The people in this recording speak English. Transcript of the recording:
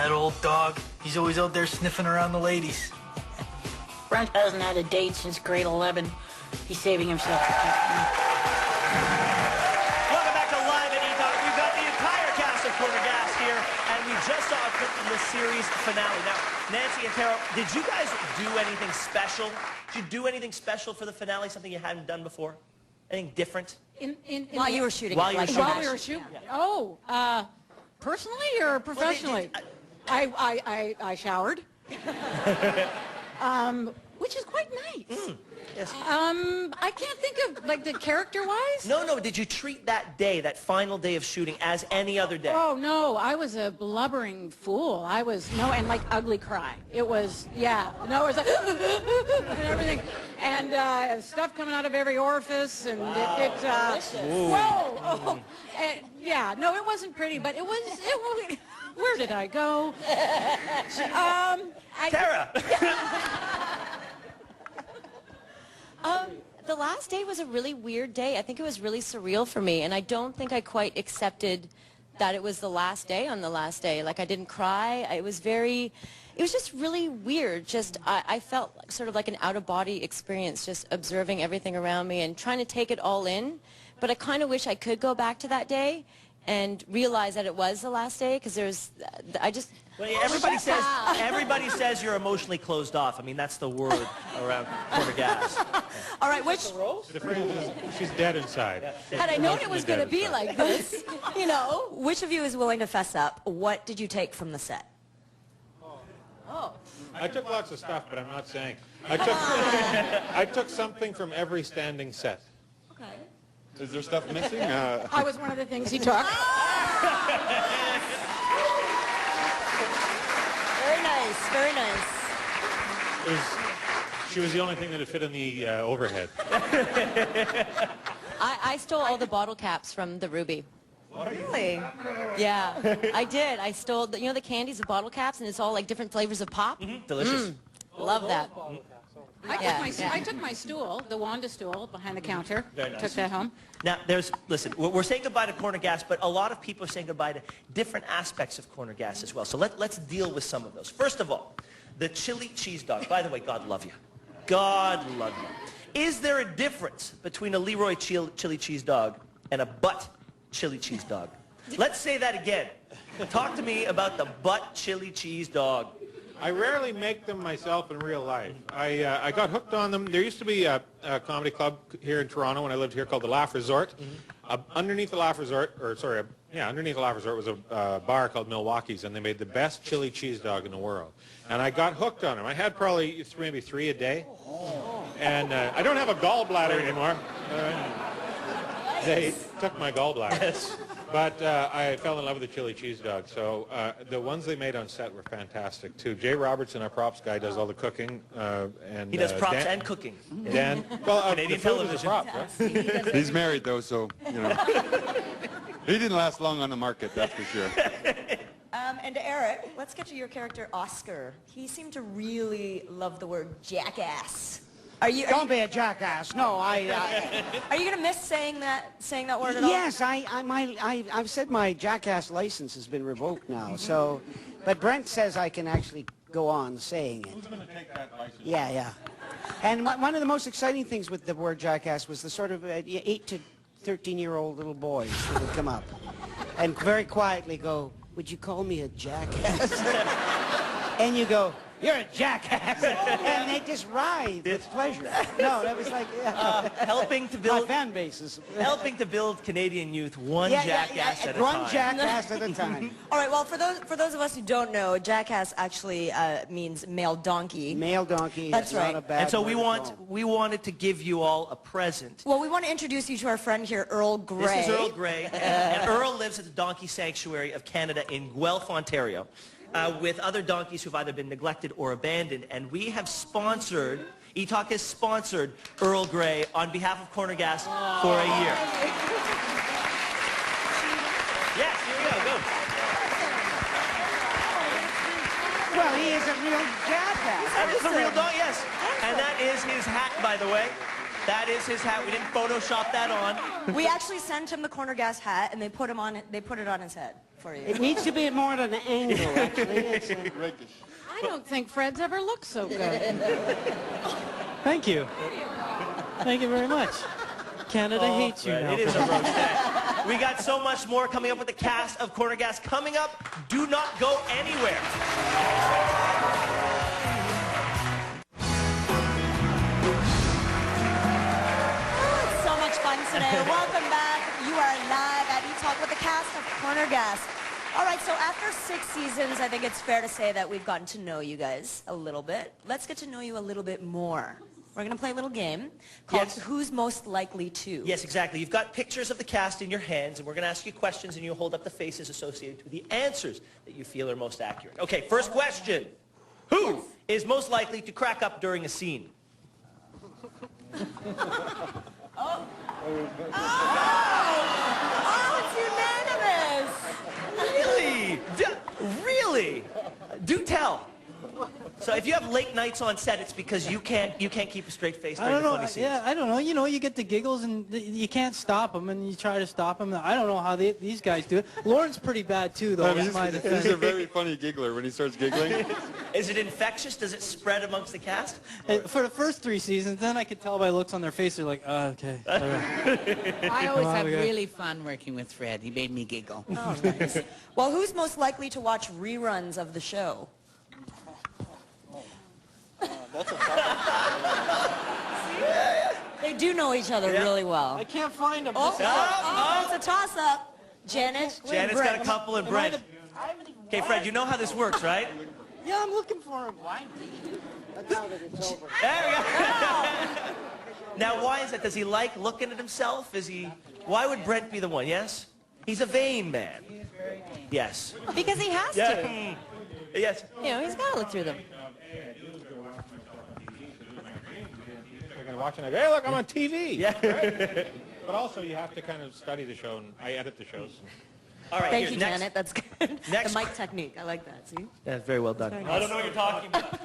That old dog. He's always out there sniffing around the ladies. Brent hasn't had a date since grade 11. He's saving himself for Captain. Welcome back to Live at E-Talk. We've got the entire cast of Corner Gas here, and we just saw a clip from the series finale. Now, Nancy and Tara, did you guys do anything special? Did you do anything special for the finale, something you hadn't done before? Anything different? While you were shooting. While you were shooting. While we were shooting? Oh, personally or professionally? I showered. Which is quite nice. Yes. I can't think of, like, the character-wise. No, did you treat that day, that final day of shooting, as any other day? Oh, no, I was a blubbering fool. And like ugly cry. It was, yeah. No, it was like, and everything. And stuff coming out of every orifice, and yeah, no, it wasn't pretty, but it was where did I go? Tara! The last day was a really weird day. I think it was really surreal for me, and I don't think I quite accepted that it was the last day on the last day. Like, I didn't cry. It was just really weird. I felt sort of like an out-of-body experience, just observing everything around me and trying to take it all in. But I kind of wish I could go back to that day and realize that it was the last day, because everybody says you're emotionally closed off. I mean, that's the word around Corner Gas. All right, She's dead inside. had I known it was going to be like this, you know. Which of you is willing to fess up? What did you take from the set? I took lots of stuff, but I'm not saying. I took something from every standing set. Okay. Is there stuff missing? I was one of the things he took. Very nice, very nice. She was the only thing that had fit in the overhead. I stole all the bottle caps from the Ruby. Really? Yeah, I did. I stole, the candies, the bottle caps, and it's all like different flavors of pop. Delicious. Love that. I took my stool, the Wanda stool, behind the counter. Very nice. Took that home. Now, listen, we're saying goodbye to Corner Gas, but a lot of people are saying goodbye to different aspects of Corner Gas as well. So let's deal with some of those. First of all, the chili cheese dog. By the way, God love you. God love you. Is there a difference between a Leroy chili cheese dog and a butt chili cheese dog? Let's say that again. Talk to me about the butt chili cheese dog. I rarely make them myself in real life. I got hooked on them. There used to be a comedy club here in Toronto when I lived here called the Laugh Resort. Underneath the Laugh Resort, underneath the Laugh Resort was a bar called Milwaukee's, and they made the best chili cheese dog in the world. And I got hooked on them. I had probably maybe 3 a day. And I don't have a gallbladder anymore. They took my gallbladder. Yes. But I fell in love with the chili cheese dog. So the ones they made on set were fantastic, too. Jay Robertson, our props guy, does all the cooking. And He does props and cooking. Dan, Canadian the food is television. a prop, right? He's married, though, so, he didn't last long on the market, that's for sure. And Eric, let's get to your character, Oscar. He seemed to really love the word jackass. Don't be a jackass. No, Are you going to miss saying that word at all? Yes, I've said my jackass license has been revoked now. So, but Brent says I can actually go on saying it. Who's going to take that license? Yeah. And one of the most exciting things with the word jackass was the sort of 8 to 13-year-old little boys that would come up and very quietly go, "Would you call me a jackass?" And you go, "You're a jackass," and they just writhe with pleasure. No, that was like helping to build my fan bases. helping to build Canadian youth one jackass at a time. One jackass at a time. All right, well, for those of us who don't know, jackass actually means male donkey. Male donkey. That's is not right. a bad And so word at all. we wanted to give you all a present. Well, we want to introduce you to our friend here, Earl Grey. This is Earl Grey, and Earl lives at the Donkey Sanctuary of Canada in Guelph, Ontario, with other donkeys who've either been neglected or abandoned. And we have sponsored, E-Talk has sponsored Earl Grey on behalf of Corner Gas for a year. Yes, here we go. Well, he is a real jackass. That is a real dog, yes. And that is his hat, by the way. That is his hat. We didn't Photoshop that on. We actually sent him the corner gas hat, and they put it on his head for you. It needs to be more at an angle, actually. It's, I don't think Fred's ever looked so good. Thank you. Thank you very much. Canada hates you Fred, now. it is a roast day. We got so much more coming up with the cast of Corner Gas. Coming up, do not go anywhere. It's so much fun today. Welcome back. You are live at E-Talk with the cast of Corner Gas. All right, so after 6 seasons, I think it's fair to say that we've gotten to know you guys a little bit. Let's get to know you a little bit more. We're going to play a little game called Yes. Who's Most Likely To. Yes, exactly. You've got pictures of the cast in your hands, and we're going to ask you questions, and you hold up the faces associated to the answers that you feel are most accurate. Okay, first question. Who is most likely to crack up during a scene? Oh, it's unanimous. Really? Really? Do tell. So if you have late nights on set, it's because you can't keep a straight face I during don't the know. funny scenes. Yeah, I don't know. You know, you get the giggles and you can't stop them, and you try to stop them. I don't know how these guys do it. Lauren's pretty bad too, though. in my defense. He's a very funny giggler when he starts giggling. Is it infectious? Does it spread amongst the cast? For the first 3 seasons, then I could tell by looks on their face. They're like, oh, okay. All right. I always Come on, have we got- really fun working with Fred. He made me giggle. Oh, nice. Well, who's most likely to watch reruns of the show? They do know each other really well. I can't find them. It's a toss-up. Janet? Janet's got a couple, and Brent. Okay, Fred, you know how this works, right? Yeah, I'm looking for them. There we go. Now, why is that? Does he like looking at himself? Why would Brent be the one? Yes? He's a vain man. Yes. Because he has to. Yeah. Yes. You know, he's got to look through them. You're going to watch it and I go, hey, look, I'm on TV. Yeah. Right? But also, you have to kind of study the show, and I edit the shows. All right. Thank here, you, next. Janet. That's good. Next- The mic technique. I like that. See? Yeah, very well done. I don't know what you're talking about.